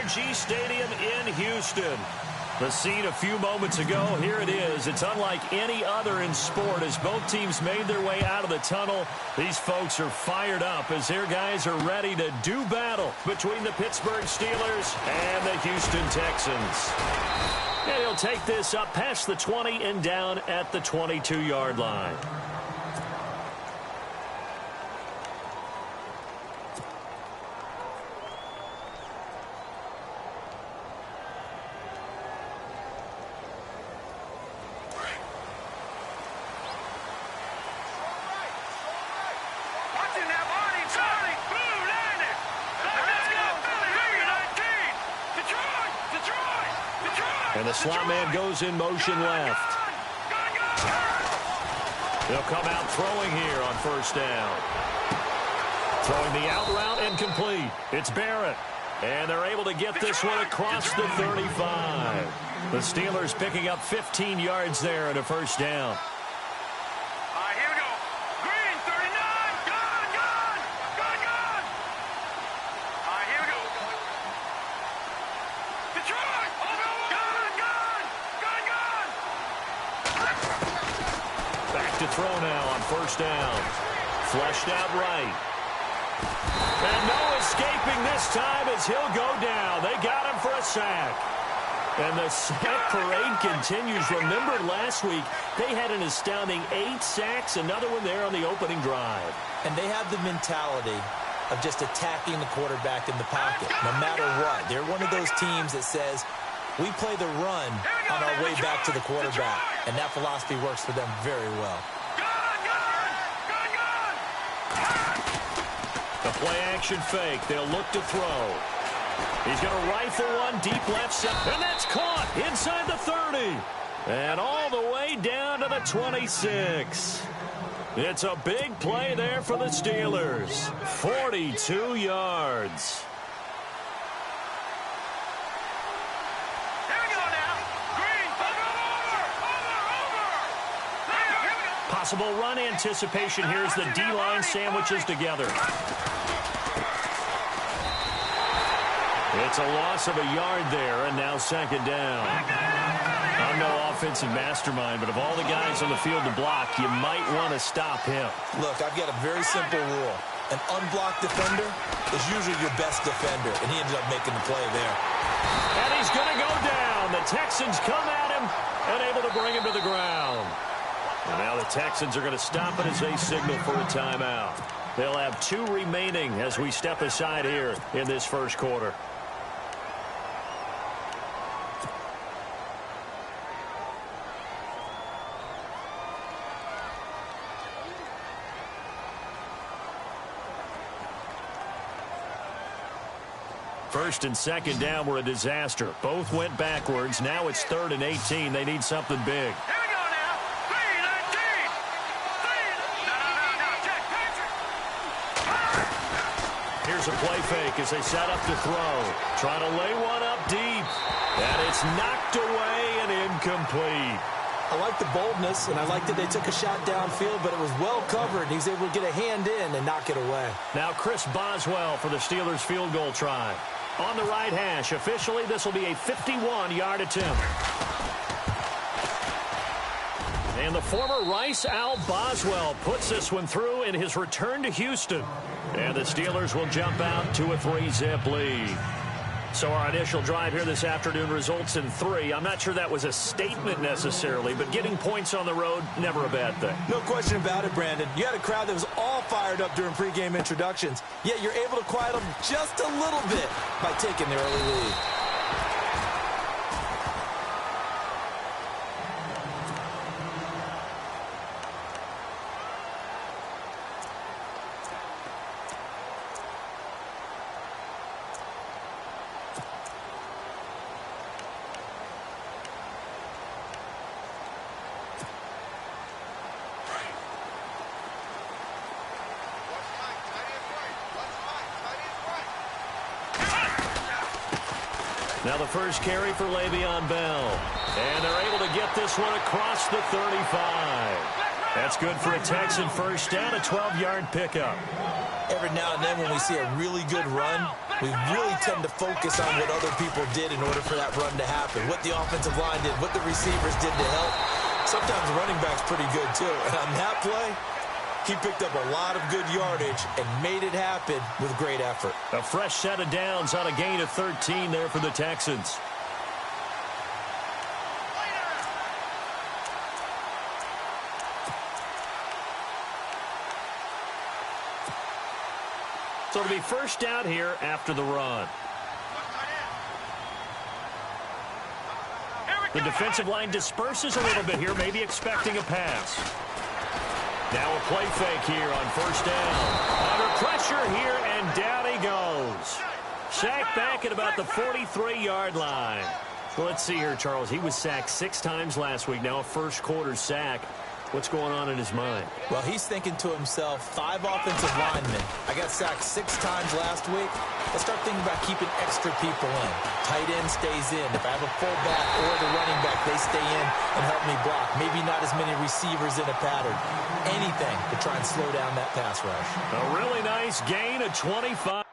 NRG Stadium in Houston. The scene a few moments ago, here it is. It's unlike any other in sport as both teams made their way out of the tunnel. These folks are fired up as their guys are ready to do battle between the Pittsburgh Steelers and the Houston Texans. And he'll take this up past the 20 and down at the 22-yard line. And the slot man goes in motion left. They'll come out throwing here on first down. Throwing the out route incomplete. It's Barrett. And they're able to get this one across the 35. The Steelers picking up 15 yards there at a first down. Here we go. Green, 39. Gone. Here we go. Detroit. Back to throw now on first down. Flushed out right. And no escaping this time as he'll go down. They got him for a sack. And the sack parade continues. Remember last week, they had an astounding 8 sacks, another one there on the opening drive. And they have the mentality of just attacking the quarterback in the pocket, no matter what. They're one of those teams that says, we play the run on our way back to the quarterback. And that philosophy works for them very well. The play-action fake. They'll look to throw. He's going to rifle one deep left side. And that's caught inside the 30. And all the way down to the 26. It's a big play there for the Steelers. 42 yards. Possible run anticipation here as the D-line sandwiches together. It's a loss of a yard there, and now second down. I'm no offensive mastermind, but of all the guys on the field to block, you might want to stop him. Look, I've got a very simple rule. An unblocked defender is usually your best defender, and he ended up making the play there. And he's going to go down. The Texans come at him and able to bring him to the ground. And now the Texans are going to stop it as they signal for a timeout. They'll have 2 remaining as we step aside here in this first quarter. First and second down were a disaster. Both went backwards. Now it's 3rd and 18. They need something big. Here's a play fake as they set up to throw. Trying to lay one up deep. And it's knocked away and incomplete. I like the boldness, and I like that they took a shot downfield, but it was well covered. He's able to get a hand in and knock it away. Now Chris Boswell for the Steelers field goal try. On the right hash, officially this will be a 51-yard attempt. And the former Rice Al Boswell puts this one through in his return to Houston. And the Steelers will jump out to a 3-zip lead. So our initial drive here this afternoon results in 3. I'm not sure that was a statement necessarily, but getting points on the road, never a bad thing. No question about it, Brandon. You had a crowd that was all fired up during pregame introductions, yet you're able to quiet them just a little bit by taking the early lead. Now the first carry for Le'Veon Bell. And they're able to get this one across the 35. That's good for a Texan first down, a 12-yard pickup. Every every now and then when we see a really good run, we really tend to focus on what other people did in order for that run to happen, what the offensive line did, what the receivers did to help. Sometimes the running back's pretty good, too. And on that play, he picked up a lot of good yardage and made it happen with great effort. A fresh set of downs on a gain of 13 there for the Texans. So it'll be first down here after the run. The defensive line disperses a little bit here, maybe expecting a pass. Now a play fake here on first down. Under pressure here, and down he goes. Sacked back at about the 43-yard line. Well, let's see here, Charles. He was sacked 6 times last week. Now a first-quarter sack. What's going on in his mind? Well, he's thinking to himself, 5 offensive linemen. I got sacked 6 times last week. Let's start thinking about keeping extra people in. Tight end stays in. If I have a fullback or the running back, they stay in and help me block. Maybe not as many receivers in a pattern. Anything to try and slow down that pass rush. A really nice gain of 25.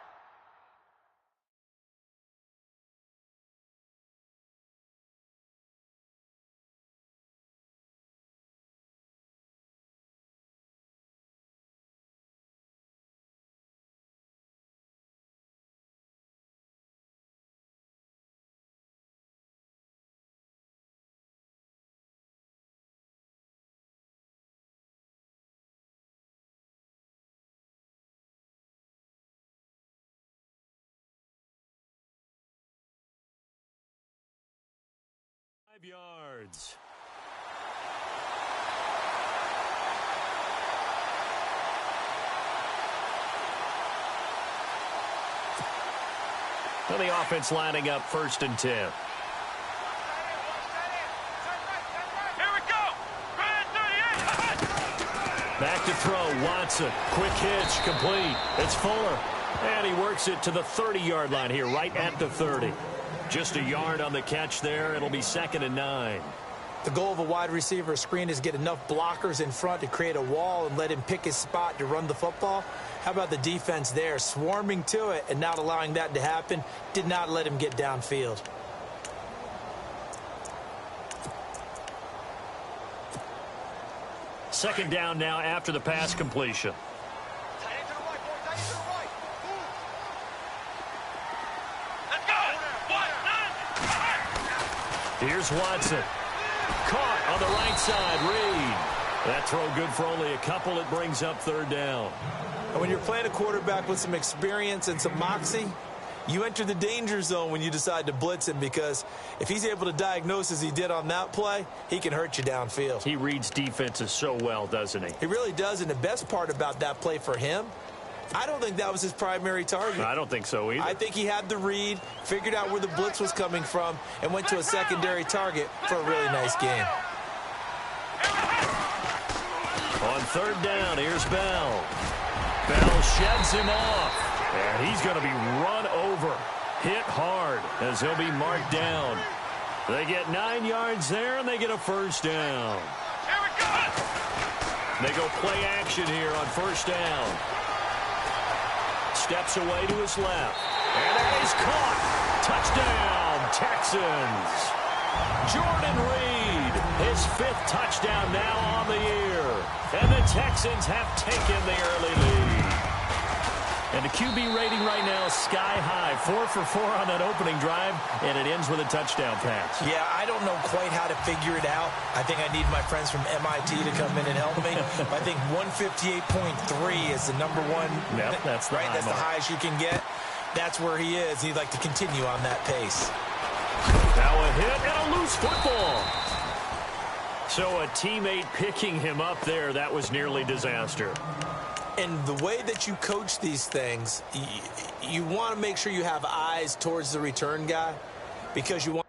Yards. Well, the offense lining up first and 10. Here we go. Back to throw, Watson. Quick hitch, complete. It's Fuller. And he works it to the 30-yard line here, right at the 30. Just a yard on the catch there. It'll be 2nd and 9. The goal of a wide receiver screen is get enough blockers in front to create a wall and let him pick his spot to run the football. How about the defense there, swarming to it and not allowing that to happen? Did not let him get downfield. Second down now after the pass completion. Here's Watson. Caught on the right side. Reed. That throw good for only a couple. It brings up 3rd down. And when you're playing a quarterback with some experience and some moxie, you enter the danger zone when you decide to blitz him, because if he's able to diagnose as he did on that play, he can hurt you downfield. He reads defenses so well, doesn't he? He really does, and the best part about that play for him, I don't think that was his primary target. I don't think so either. I think he had the read, figured out where the blitz was coming from, and went to a secondary target for a really nice game. On 3rd down, here's Bell. Bell sheds him off, and he's going to be run over, hit hard, as he'll be marked down. They get 9 yards there, and they get a first down. They go play action here on first down. Steps away to his left. And that is caught. Touchdown, Texans. Jordan Reed, his 5th touchdown now on the year. And the Texans have taken the early lead. And the QB rating right now is sky high. 4 for 4 on that opening drive, and it ends with a touchdown pass. Yeah, I don't know quite how to figure it out. I think I need my friends from MIT to come in and help me. I think 158.3 is the number one. Yep, that's the right. high That's mark. the highest you can get. That's where he is. He'd like to continue on that pace. Now a hit and a loose football. So a teammate picking him up there, that was nearly disaster. And the way that you coach these things, you want to make sure you have eyes towards the return guy, because you want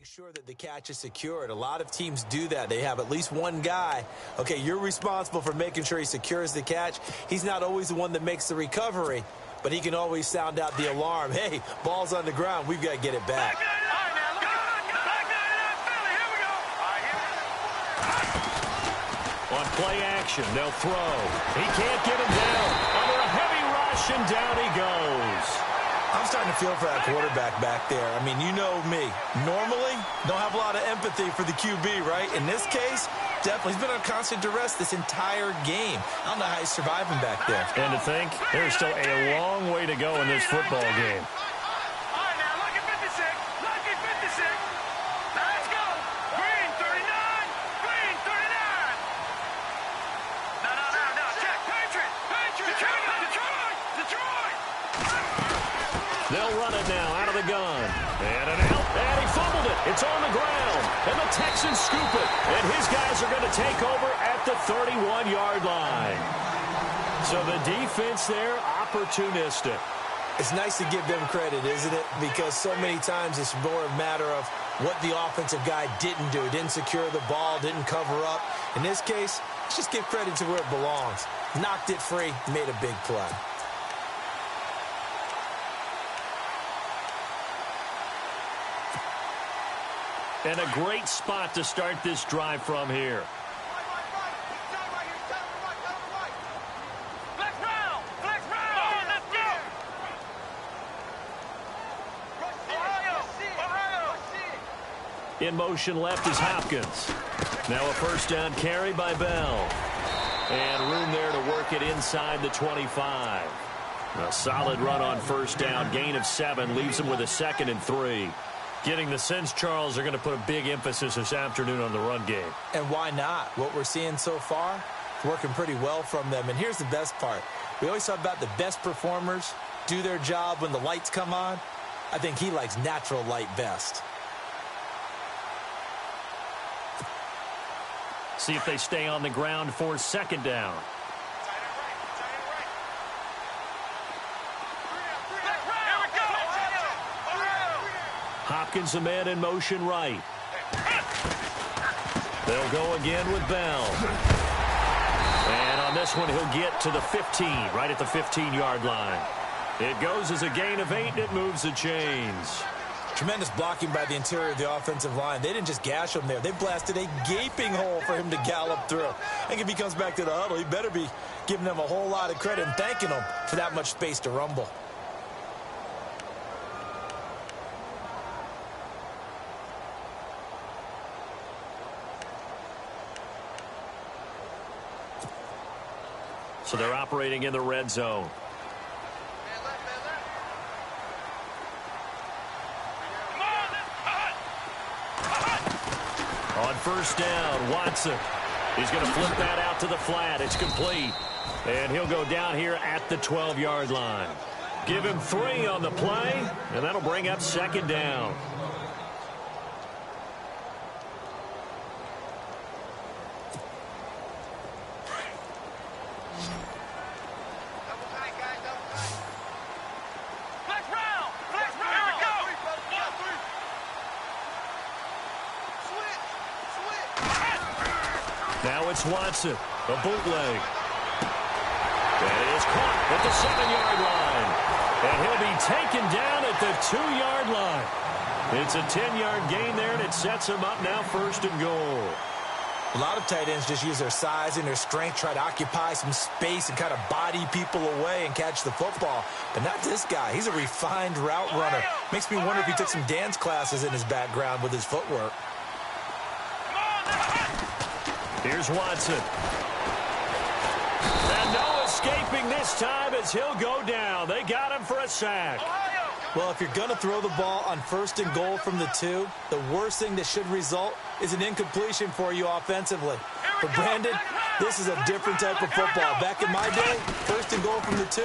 make sure that the catch is secured. A lot of teams do that. They have at least one guy. Okay, you're responsible for making sure he secures the catch. He's not always the one that makes the recovery, but he can always sound out the alarm. Hey, ball's on the ground. We've got to get it back. On play action, they'll throw. He can't get him down. Under a heavy rush, and down he goes. I'm starting to feel for that quarterback back there. I mean, you know me. Normally, don't have a lot of empathy for the QB, right? In this case, definitely. He's been on constant duress this entire game. I don't know how he's surviving back there. And to think, there's still a long way to go in this football game. They'll run it now out of the gun. And an out, and he fumbled it. It's on the ground. And the Texans scoop it. And his guys are going to take over at the 31-yard line. So the defense there, opportunistic. It's nice to give them credit, isn't it? Because so many times it's more a matter of what the offensive guy didn't do. Didn't secure the ball, didn't cover up. In this case, let's just give credit to where it belongs. Knocked it free, made a big play. And a great spot to start this drive from here. In motion left is Hopkins. Now a first down carry by Bell. And room there to work it inside the 25. A solid run on first down. Gain of 7 leaves him with a 2nd and 3. Getting the sense, Charles, they're going to put a big emphasis this afternoon on the run game. And why not? What we're seeing so far, working pretty well from them. And here's the best part. We always talk about the best performers do their job when the lights come on. I think he likes natural light best. See if they stay on the ground for 2nd down. Hopkins, a man in motion right. They'll go again with Bell. And on this one, he'll get to the 15, right at the 15-yard line. It goes as a gain of 8, and it moves the chains. Tremendous blocking by the interior of the offensive line. They didn't just gash him there. They blasted a gaping hole for him to gallop through. I think if he comes back to the huddle, he better be giving them a whole lot of credit and thanking them for that much space to rumble. So they're operating in the red zone. On first down, Watson. He's going to flip that out to the flat. It's complete. And he'll go down here at the 12-yard line. Give him 3 on the play, and that'll bring up 2nd down. Now it's Watson, a bootleg. That is caught at the 7-yard line. And he'll be taken down at the 2-yard line. It's a 10-yard gain there, and it sets him up now 1st and goal. A lot of tight ends just use their size and their strength, try to occupy some space and kind of body people away and catch the football. But not this guy. He's a refined route runner. Makes me wonder if he took some dance classes in his background with his footwork. Here's Watson. And no escaping this time as he'll go down. They got him for a sack. Well, if you're going to throw the ball on 1st and goal from the 2, the worst thing that should result is an incompletion for you offensively. But Brandon, this is a different type of football. Back in my day, 1st and goal from the 2,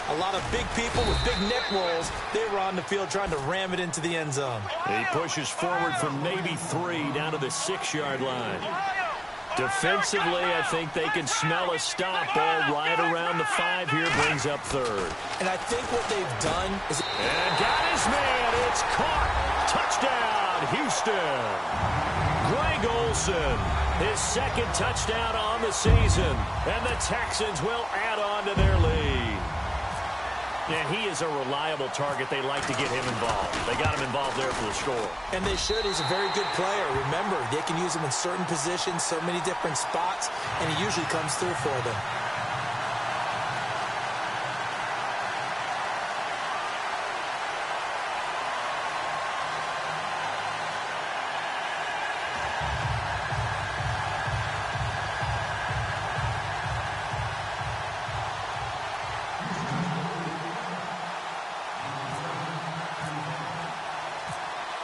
a lot of big people with big neck rolls, they were on the field trying to ram it into the end zone. He pushes forward from maybe 3 down to the 6-yard line. Defensively, I think they can smell a stop ball right around the 5 here, brings up 3rd. And I think what they've done is... And got his man. It's caught. Touchdown. touchdown, Houston. Greg Olsen, his second touchdown on the season. And the Texans will add on to their lead. Yeah, he is a reliable target. They like to get him involved. They got him involved there for the score. And they should. He's a very good player. Remember, they can use him in certain positions, so many different spots, and he usually comes through for them.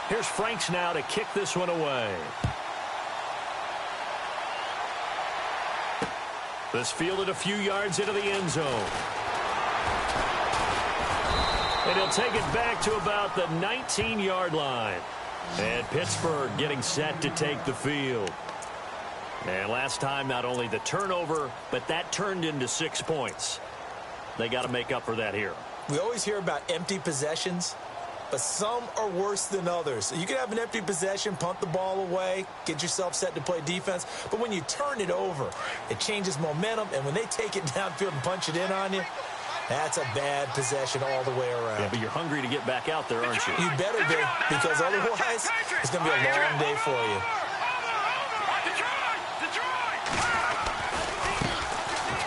Here's Franks now to kick this one away. This fielded a few yards into the end zone. And he'll take it back to about the 19-yard line. And Pittsburgh getting set to take the field. And last time, not only the turnover, but that turned into 6 points. They got to make up for that here. We always hear about empty possessions, but some are worse than others. You can have an empty possession, punt the ball away, get yourself set to play defense. But when you turn it over, it changes momentum. And when they take it downfield and punch it in on you, that's a bad possession all the way around. Yeah, but you're hungry to get back out there, aren't you? You better be, because otherwise it's going to be a long day for you.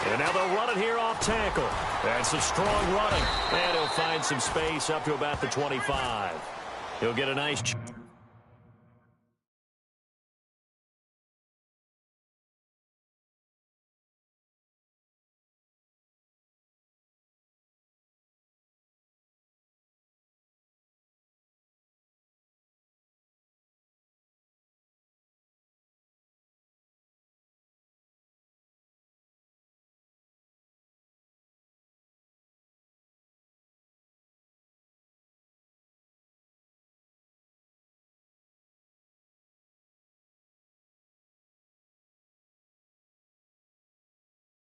And now they'll run it here off tackle. That's some strong running. And he'll find some space up to about the 25. He'll get a nice